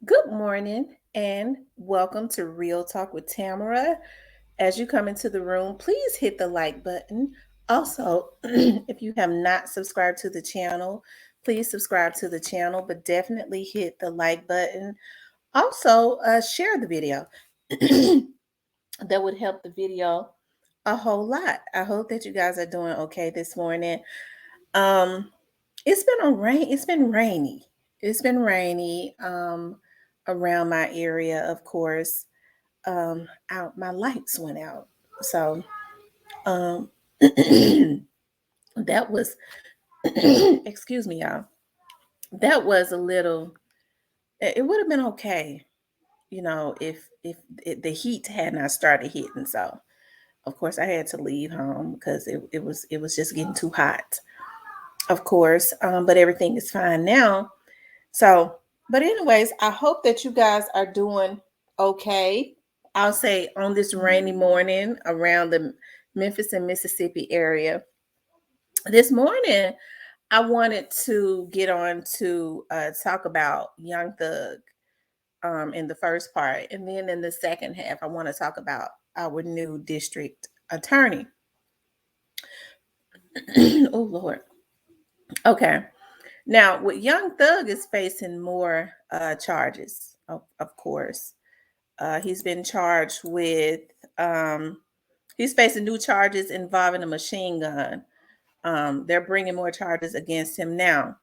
Good morning and welcome to Real Talk with Tamara. As you come into the room, please hit the like button. Also, if you have not subscribed to the channel, please subscribe to the channel, but definitely hit the like button. Also, share the video. That would help the video a whole lot. I hope that you guys are doing okay this morning. Um, it's been rainy. It's been rainy around my area, of course. Out my lights went out. So um that was excuse me, y'all. That was a little it would have been okay, if the heat had not started hitting. So of course I had to leave home because it was just getting too hot, of course. But everything is fine now. So, but anyways, I hope that you guys are doing okay. I'll say on this rainy morning around the Memphis and Mississippi area. This morning, I wanted to get on to talk about Young Thug in the first part. And then in the second half, I want to talk about our new district attorney. Oh, Lord. Okay. Now, with Young Thug is facing more charges, of course. He's been charged with, um, he's facing new charges involving a machine gun. They're bringing more charges against him now.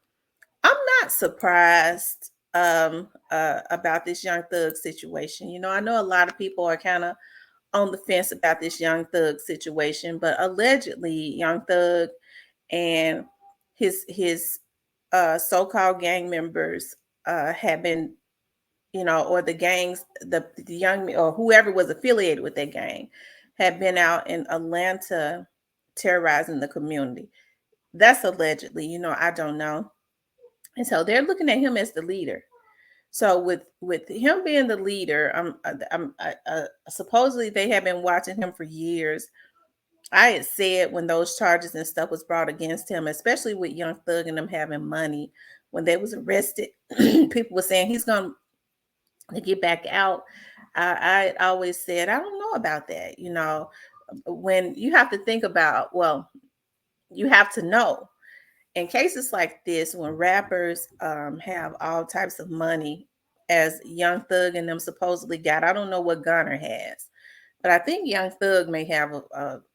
I'm not surprised about this Young Thug situation. I know a lot of people are kind of on the fence about this Young Thug situation, but allegedly, Young Thug and his so-called gang members have been, or the gangs, the young or whoever was affiliated with that gang, had been out in Atlanta terrorizing the community. That's allegedly. I don't know. And so they're looking at him as the leader. So with him being the leader, supposedly they have been watching him for years. I had said when those charges and stuff was brought against him, especially with Young Thug and them having money, when they was arrested, people were saying he's going to get back out. I always said I don't know about that. When you have to think about, well, you have to know in cases like this when rappers have all types of money, as Young Thug and them supposedly got. I don't know what Gunner has, but I think Young Thug may have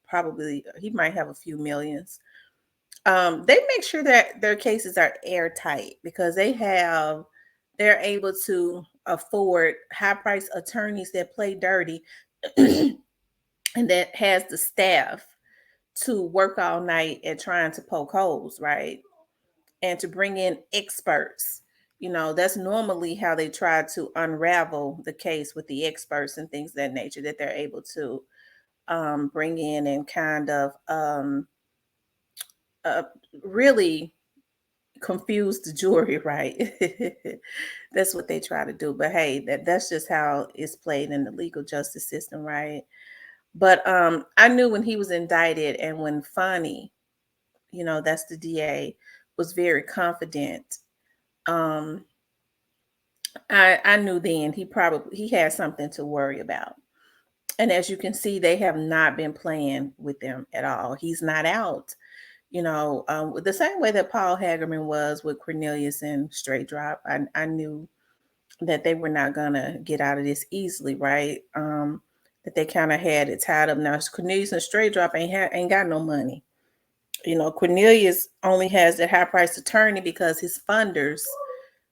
probably he might have a few millions. They make sure that their cases are airtight because they're able to afford high price attorneys that play dirty and that has the staff to work all night at trying to poke holes, right? And to bring in experts. That's normally how they try to unravel the case with the experts and things of that nature that they're able to bring in and kind of uh, really confuse the jury, right? That's what they try to do. But hey, that's just how it's played in the legal justice system, right? But I knew when he was indicted and when Fonnie, that's the DA, was very confident. Um, I knew then he had something to worry about. And as you can see, they have not been playing with them at all. He's not out. The same way that Paul Hagerman was with Cornelius and Straight Drop. I knew that they were not gonna get out of this easily, right? That they kind of had it tied up. Now Cornelius and Straight Drop ain't got no money. Cornelius only has the high priced attorney because his funders,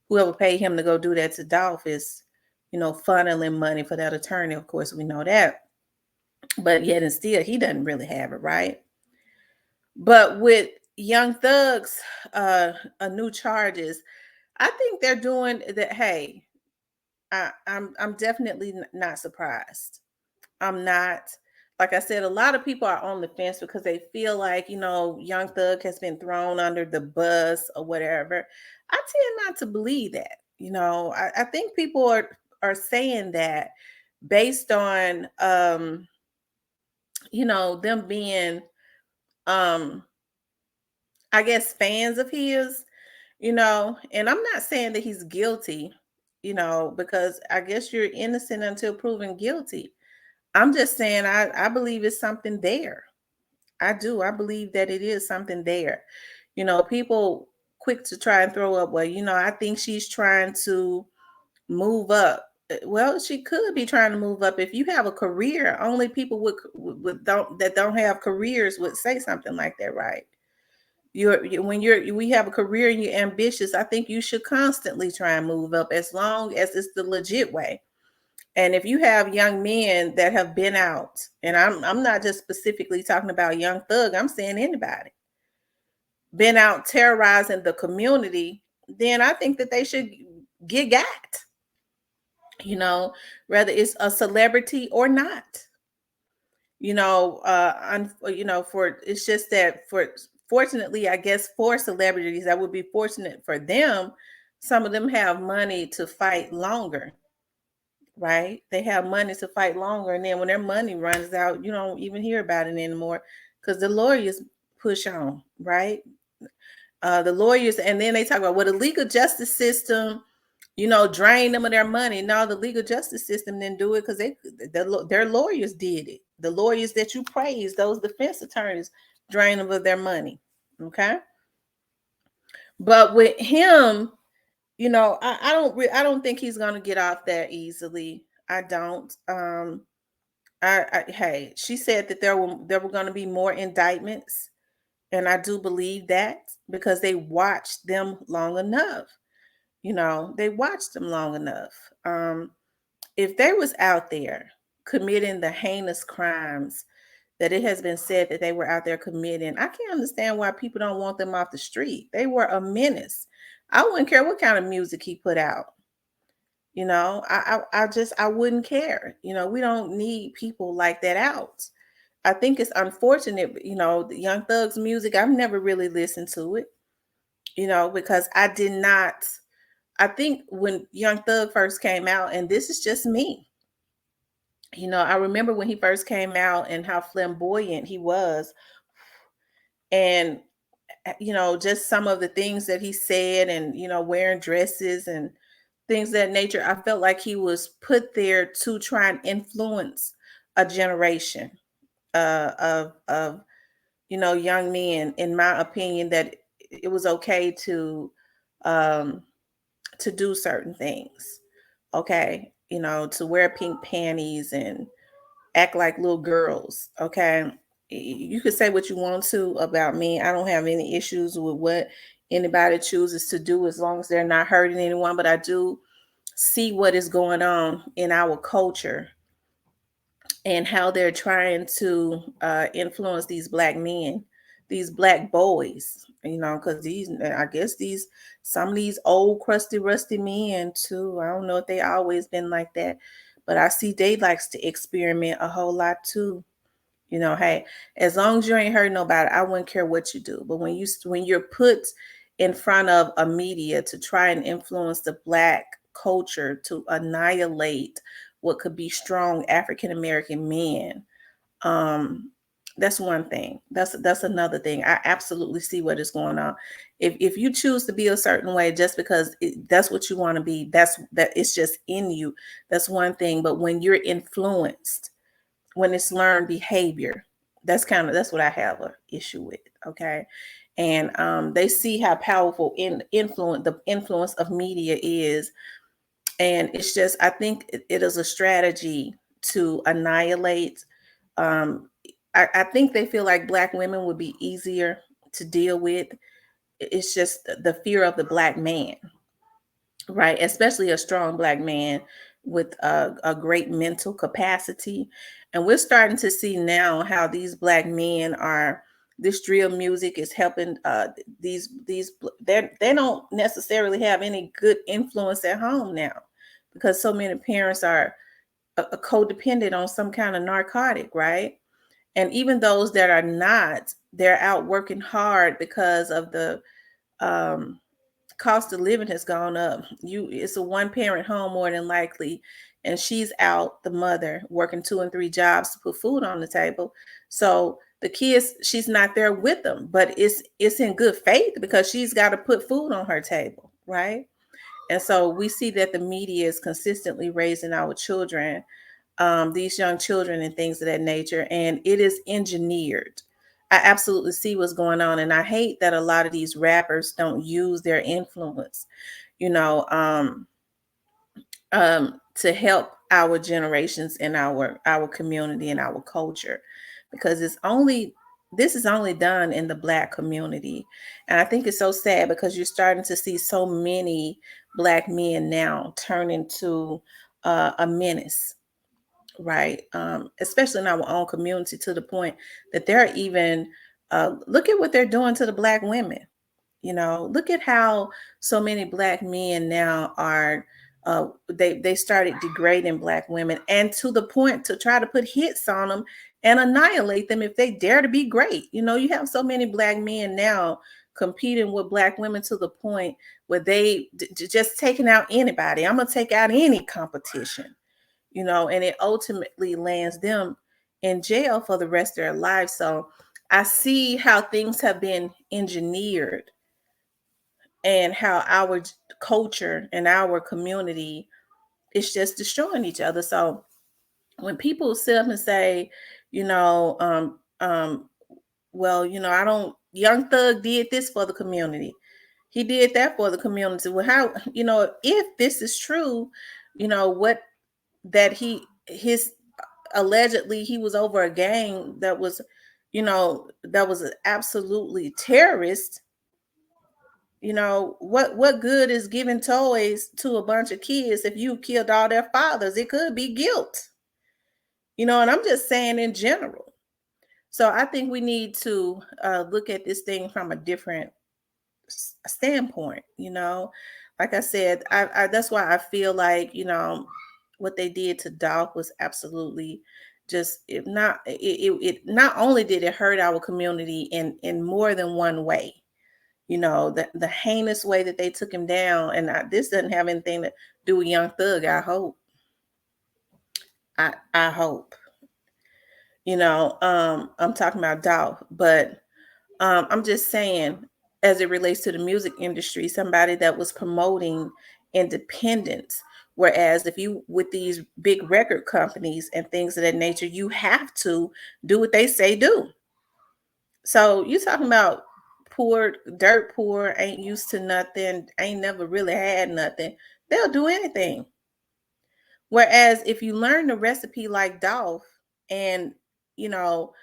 whoever paid him to go do that to Dolph, is, funneling money for that attorney. Of course, we know that. But yet and still, he doesn't really have it, right? But with Young Thugs, a new charges, I think they're doing that. Hey, I'm definitely not surprised. I'm not. Like I said, a lot of people are on the fence because they feel like, Young Thug has been thrown under the bus or whatever. I tend not to believe that. I think people are saying that based on them being um I guess fans of his, and I'm not saying that he's guilty because I guess you're innocent until proven guilty. I'm just saying, I believe it's something there. I do. I believe that it is something there. People quick to try and throw up, well, I think she's trying to move up. Well, she could be trying to move up. If you have a career, only people with don't have careers would say something like that, right? When we have a career and you're ambitious, I think you should constantly try and move up as long as it's the legit way. And if you have young men that have been out, and I'm not just specifically talking about Young Thug, I'm saying anybody been out terrorizing the community, then I think that they should get got, you know, whether it's a celebrity or not. For it's just that for fortunately, I guess for celebrities, that would be fortunate for them. Some of them have money to fight longer, right? They have money to fight longer, and then when their money runs out, you don't even hear about it anymore because the lawyers push on, right? The lawyers, and then they talk about, well, the legal justice system, drain them of their money. No, the legal justice system didn't do it because their lawyers did it. The lawyers that you praise, those defense attorneys, drain them of their money. Okay, but with him, I don't think he's gonna get off that easily. I don't. Hey, she said that there were going to be more indictments, and I do believe that because they watched them long enough. They watched them long enough. If they was out there committing the heinous crimes that it has been said that they were out there committing, I can't understand why people don't want them off the street. They were a menace. I wouldn't care what kind of music he put out. I wouldn't care. We don't need people like that out. I think it's unfortunate, the Young Thug's music, I've never really listened to it, because I did not. I think when Young Thug first came out, and this is just me, I remember when he first came out and how flamboyant he was, and just some of the things that he said, and wearing dresses and things of that nature. I felt like he was put there to try and influence a generation of young men, in my opinion, that it was okay um, to do certain things. Okay, to wear pink panties and act like little girls. Okay, you could say what you want to about me. I don't have any issues with what anybody chooses to do as long as they're not hurting anyone. But I do see what is going on in our culture and how they're trying to influence these black men, these black boys, because I guess some of these old, crusty, rusty men too. I don't know if they always been like that, but I see they likes to experiment a whole lot too. Hey, as long as you ain't hurt nobody, I wouldn't care what you do. But when you're put in front of a media to try and influence the black culture to annihilate what could be strong African American men, um, that's one thing. That's another thing. I absolutely see what is going on. If you choose to be a certain way just because that's what you want to be, that it's just in you. That's one thing. But when you're influenced, when it's learned behavior, that's what I have a issue with. Okay, and they see how powerful the influence of media is, and it's just, I think it is a strategy to annihilate. um, I think they feel like black women would be easier to deal with. It's just the fear of the black man, right? Especially a strong black man with a great mental capacity. And we're starting to see now how these black men are, this drill music is helping these they don't necessarily have any good influence at home now, because so many parents are codependent on some kind of narcotic, right? And even those that are not, they're out working hard because of the um cost of living has gone up. It's a one parent home more than likely, and she's out, the mother, working 2 and 3 jobs to put food on the table. So the kids, she's not there with them, but it's in good faith because she's got to put food on her table, right? And so we see that the media is consistently raising our children, these young children, and things of that nature, and it is engineered. I absolutely see what's going on, and I hate that a lot of these rappers don't use their influence, you know, to help our generations and our community and our culture, because this is only done in the Black community. And I think it's so sad because you're starting to see so many Black men now turn into a menace, right? Especially in our own community, to the point that they're even look at what they're doing to the Black women. Look at how so many Black men now are. They started degrading Black women, and to the point to try to put hits on them and annihilate them if they dare to be great. You have so many Black men now competing with Black women to the point where they just taking out anybody. I'm gonna take out any competition, and it ultimately lands them in jail for the rest of their lives. So I see how things have been engineered, and how our culture and our community is just destroying each other. So when people sit up and say, you know, well, I don't, Young Thug did this for the community. He did that for the community. Well, how, if this is true, what that his allegedly he was over a gang that was, that was absolutely terrorist. What good is giving toys to a bunch of kids if you killed all their fathers? It could be guilt, and I'm just saying in general. So I think we need to look at this thing from a different standpoint. Like I said, I that's why I feel like, what they did to Dolph was absolutely just, it not only did it hurt our community in more than one way, the heinous way that they took him down. And this doesn't have anything to do with Young Thug. I hope, I'm talking about Dolph, but I'm just saying, as it relates to the music industry, somebody that was promoting independence. Whereas if you with these big record companies and things of that nature, you have to do what they say do. So you talking about poor, dirt poor, ain't used to nothing, ain't never really had nothing. They'll do anything. Whereas if you learn the recipe like Dolph, and you know,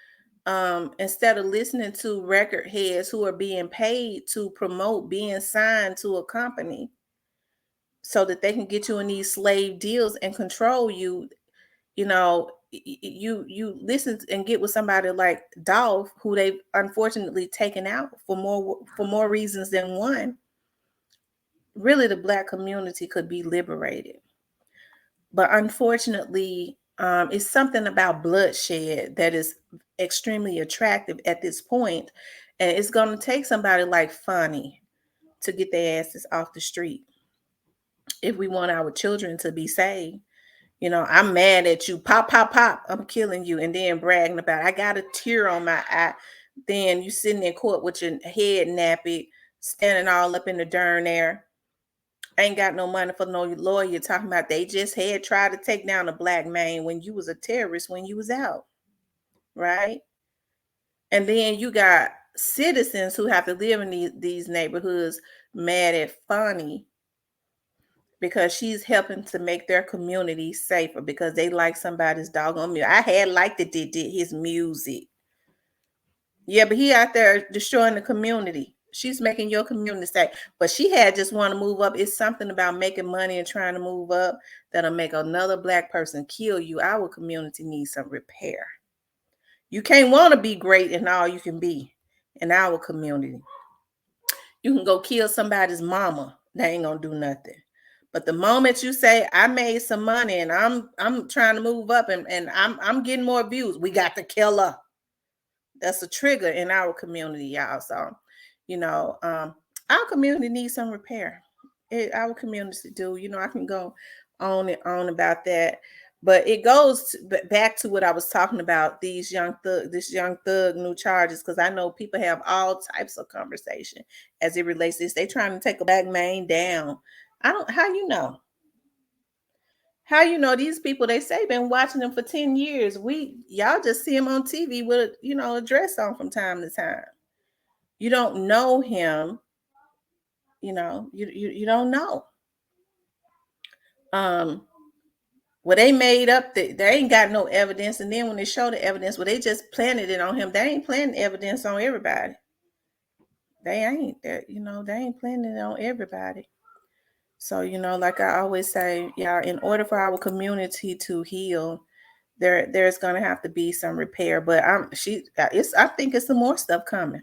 instead of listening to record heads who are being paid to promote being signed to a company so that they can get you in these slave deals and control you, you listen and get with somebody like Dolph, who they've unfortunately taken out for more reasons than one. Really, the Black community could be liberated, but unfortunately, it's something about bloodshed that is extremely attractive at this point, and it's going to take somebody like Funny to get their asses off the street if we want our children to be saved. I'm mad at you. Pop, pop, pop. I'm killing you. And then bragging about it. I got a tear on my eye. Then you sitting in court with your head nappy, standing all up in the darn air. Ain't got no money for no lawyer, talking about they just had tried to take down a Black man when you was a terrorist when you was out. Right? And then you got citizens who have to live in these neighborhoods mad at Funny because she's helping to make their community safer because they like somebody's doggone music. I had liked it, did his music. Yeah, but he out there destroying the community. She's making your community safe. But she had just want to move up. It's something about making money and trying to move up that'll make another Black person kill you. Our community needs some repair. You can't want to be great and all you can be in our community. You can go kill somebody's mama. They ain't gonna do nothing. But the moment you say, I made some money and I'm trying to move up and I'm getting more views, we got to kill her. That's a trigger in our community, y'all. So, our community needs some repair. Our community do. I can go on and on about that, but it goes back to what I was talking about. This young thug new charges, because I know people have all types of conversation as it relates to this. They trying to take a Black man down I don't. How you know? How you know these people? They say been watching them for 10 years. Y'all just see him on TV with a dress on from time to time. You don't know him. You don't know. Um, well, they made up that they ain't got no evidence, and then when they show the evidence, well, they just planted it on him. They ain't planting evidence on everybody. They ain't that. They ain't planting it on everybody. So like I always say, y'all, in order for our community to heal, there's gonna have to be some repair. But I think it's some more stuff coming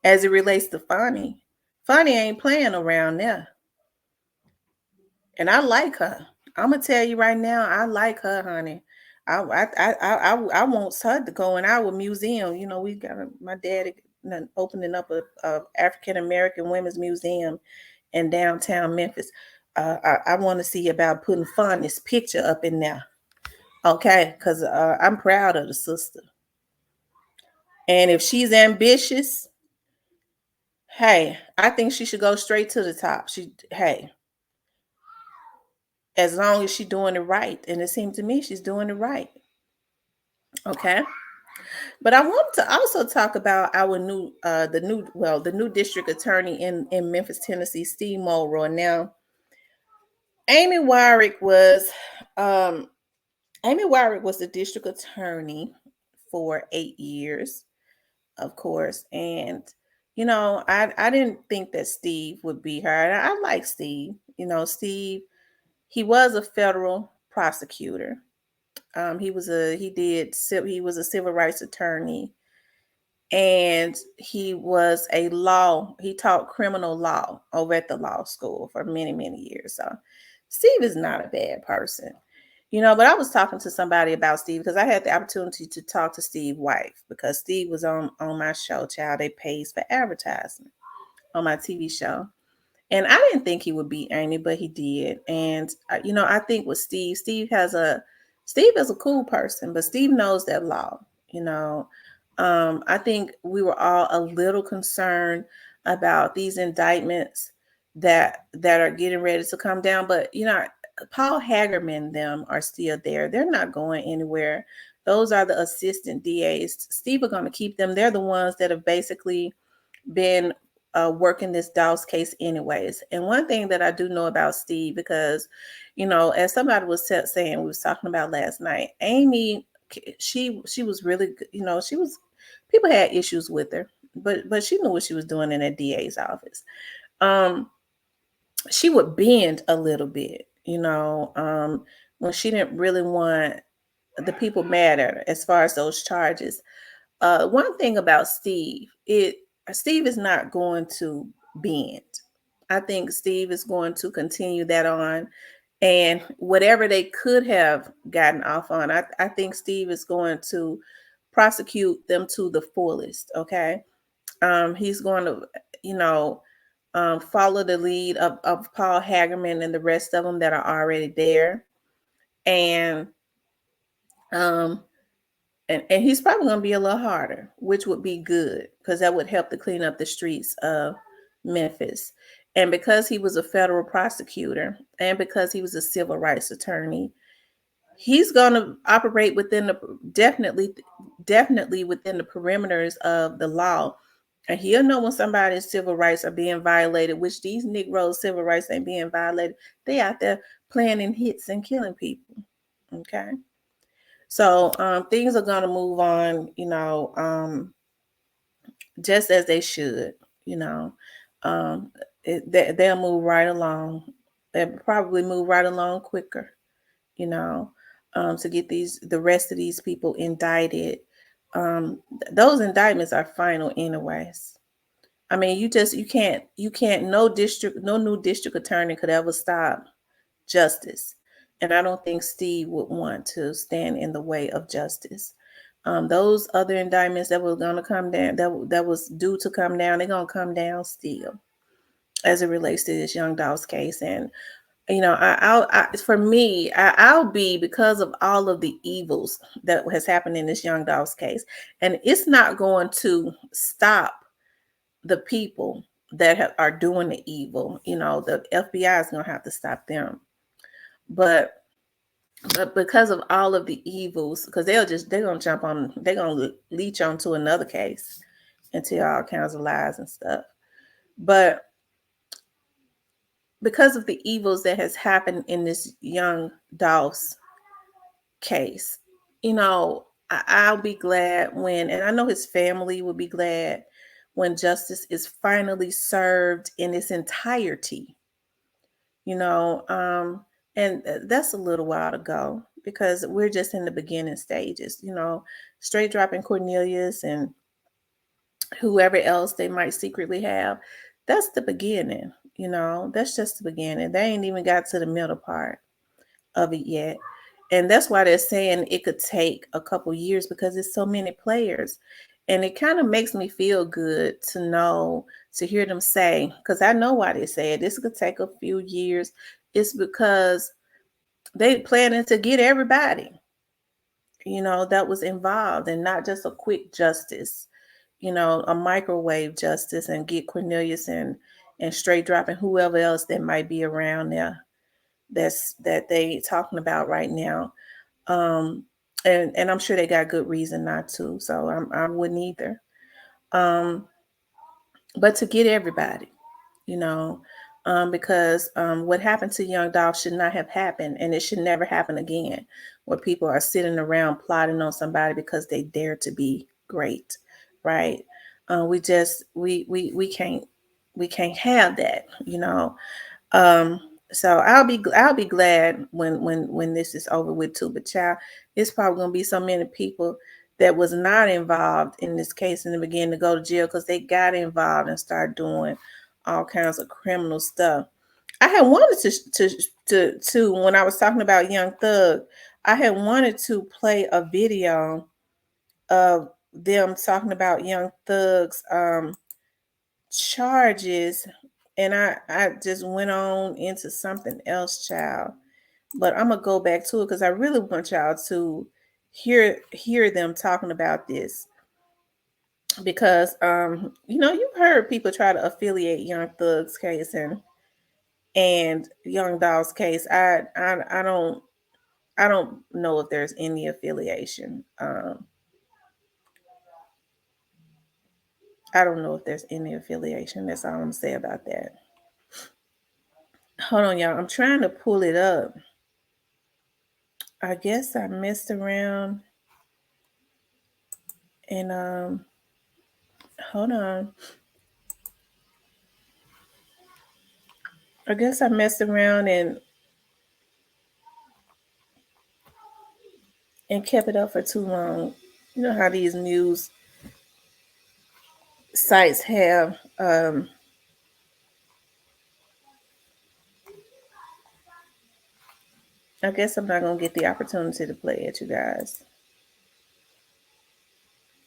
as it relates to Funny. Funny ain't playing around there. And I like her. I'm gonna tell you right now, I like her, honey. I want her to go in our museum. We got my daddy opening up a African American Women's Museum in downtown Memphis. I want to see about putting Fonny's picture up in there. Okay, because I'm proud of the sister. And if she's ambitious, hey, I think she should go straight to the top. Hey, as long as she's doing it right. And it seems to me she's doing it right. Okay. But I want to also talk about our the new district attorney in Memphis, Tennessee, Steve Mulroy. Now, Amy Wyrick was um, Amy Wyrick was the district attorney for 8 years, of course, and I didn't think that Steve would be her. And I like Steve. Steve, he was a federal prosecutor. He was a civil rights attorney, and he taught criminal law over at the law school for many, many years. So Steve is not a bad person. But I was talking to somebody about Steve because I had the opportunity to talk to Steve's wife because Steve was on my show, Child They Pays for Advertising, on my TV show. And I didn't think he would beat Amy, but he did. And I think with Steve is a cool person, but Steve knows that law. You know, I think we were all a little concerned about these indictments that are getting ready to come down. But Paul Hagerman, them are still there. They're not going anywhere. Those are the assistant DAs. Steve are going to keep them. They're the ones that have basically been working this Dawes case anyways. And one thing that I do know about Steve, because, as somebody was saying, we was talking about last night, Amy, she was really, people had issues with her, but she knew what she was doing in that DA's office. She would bend a little bit, when she didn't really want the people mad at her as far as those charges. One thing about Steve is not going to bend. I think Steve is going to continue that on, and whatever they could have gotten off on, I think Steve is going to prosecute them to the fullest. Okay, he's going to, follow the lead of Paul Hagerman and the rest of them that are already there, and um, and he's probably going to be a little harder, which would be good because that would help to clean up the streets of Memphis. And because he was a federal prosecutor and because he was a civil rights attorney, he's going to operate within the definitely within the perimeters of the law. And he'll know when somebody's civil rights are being violated, which these Negroes' civil rights ain't being violated. They out there planning hits and killing people. Okay. So things are going to move on, just as they should, you know. Um, they'll move right along. They'll probably move right along quicker, you know, to get the rest of these people indicted. Those indictments are final anyways. I mean, you can't, no new district attorney could ever stop justice. And I don't think Steve would want to stand in the way of justice. Those other indictments that were going to come down, that was due to come down, they're going to come down still as it relates to this Young Dawes case. And, for me, I'll be, because of all of the evils that has happened in this Young Dawes case. And it's not going to stop the people that are doing the evil. The FBI is going to have to stop them. But because of all of the evils, because they're gonna jump on, they're gonna leech onto another case and tell all kinds of lies and stuff. But because of the evils that has happened in this young Doss case, I'll be glad when, and I know his family will be glad when justice is finally served in its entirety. you know um and that's a little while to go, because we're just in the beginning stages. Straight dropping Cornelius and whoever else they might secretly have. That's the beginning. That's just the beginning. They ain't even got to the middle part of it yet. And that's why they're saying it could take a couple years, because there's so many players. And it kind of makes me feel good to hear them say, because I know why they say it, this could take a few years. It's because they planning to get everybody, that was involved, and not just a quick justice, a microwave justice, and get Cornelius and straight dropping whoever else that might be around there that they talking about right now. um and I'm sure they got good reason not to, so I wouldn't either. um but to get everybody, you know because what happened to young Dolph should not have happened, and it should never happen again, where people are sitting around plotting on somebody because they dare to be great, right? We just we can't have that. um, so I'll be glad when this is over with too. But child, it's probably gonna be so many people that was not involved in this case in the beginning to go to jail, because they got involved and started doing all kinds of criminal stuff. I had wanted to when I was talking about Young Thug, I had wanted to play a video of them talking about Young Thug's charges, and I just went on into something else, child. But I'm gonna go back to it because I really want y'all to hear them talking about this, because you've heard people try to affiliate Young Thug's case and Young Doll's case. I don't know if there's any affiliation. I don't know if there's any affiliation. That's all I'm gonna say about that. Hold on, y'all. I'm trying to pull it up. I guess I messed around and hold on. I guess I messed around and kept it up for too long. You know how these news sites have I guess I'm not gonna get the opportunity to play it, you guys,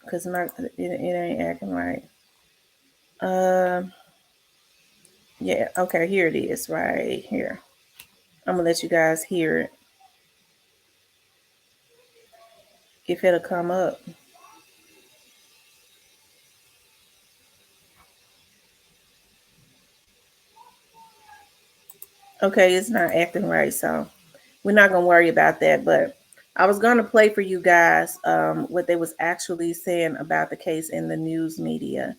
because it ain't acting right. Um yeah, okay, here it is, right here. I'm gonna let you guys hear it if it'll come up. Okay, it's not acting right, so we're not gonna worry about that. But I was gonna play for you guys what they was actually saying about the case in the news media,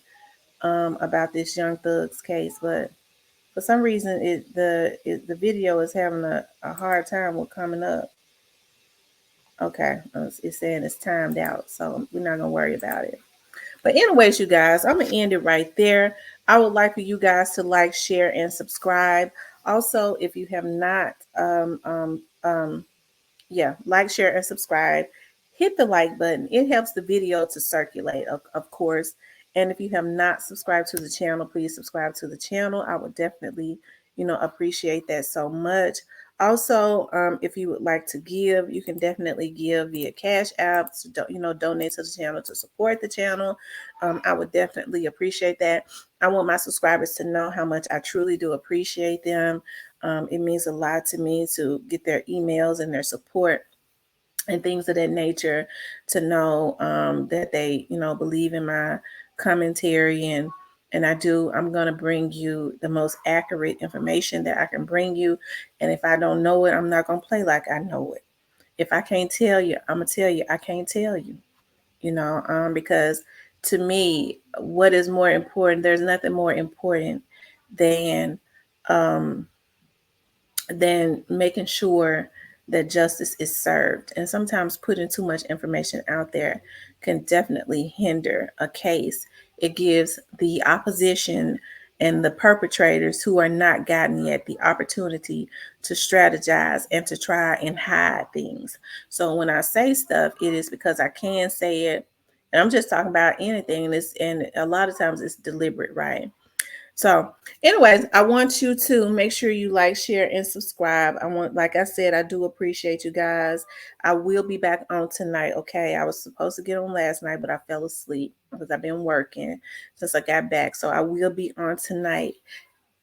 about this Young Thugs case. But for some reason, the video is having a hard time with coming up. Okay, it's saying it's timed out, so we're not gonna worry about it. But anyways, you guys, I'm gonna end it right there. I would like for you guys to like, share, and subscribe. Also, if you have not yeah, like, share, and subscribe. Hit the like button. It helps the video to circulate, of course. And if you have not subscribed to the channel, please subscribe to the channel. I would definitely, appreciate that so much. Also, if you would like to give, you can definitely give via Cash App, donate to the channel to support the channel. I would definitely appreciate that. I want my subscribers to know how much I truly do appreciate them. It means a lot to me to get their emails and their support and things of that nature, to know that they, believe in my commentary, And I'm going to bring you the most accurate information that I can bring you. And if I don't know it, I'm not going to play like I know it. If I can't tell you, I'm going to tell you I can't tell you, because to me, what is more important? There's nothing more important than um, making sure that justice is served. And sometimes putting too much information out there can definitely hinder a case. It gives the opposition and the perpetrators who are not gotten yet the opportunity to strategize and to try and hide things. So when I say stuff, it is because I can say it. And I'm just talking about anything. And a lot of times it's deliberate, right? So, anyways, I want you to make sure you like, share, and subscribe. Like I said, I do appreciate you guys. I will be back on tonight. Okay. I was supposed to get on last night, but I fell asleep because I've been working since I got back. So I will be on tonight.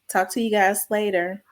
Talk to you guys later.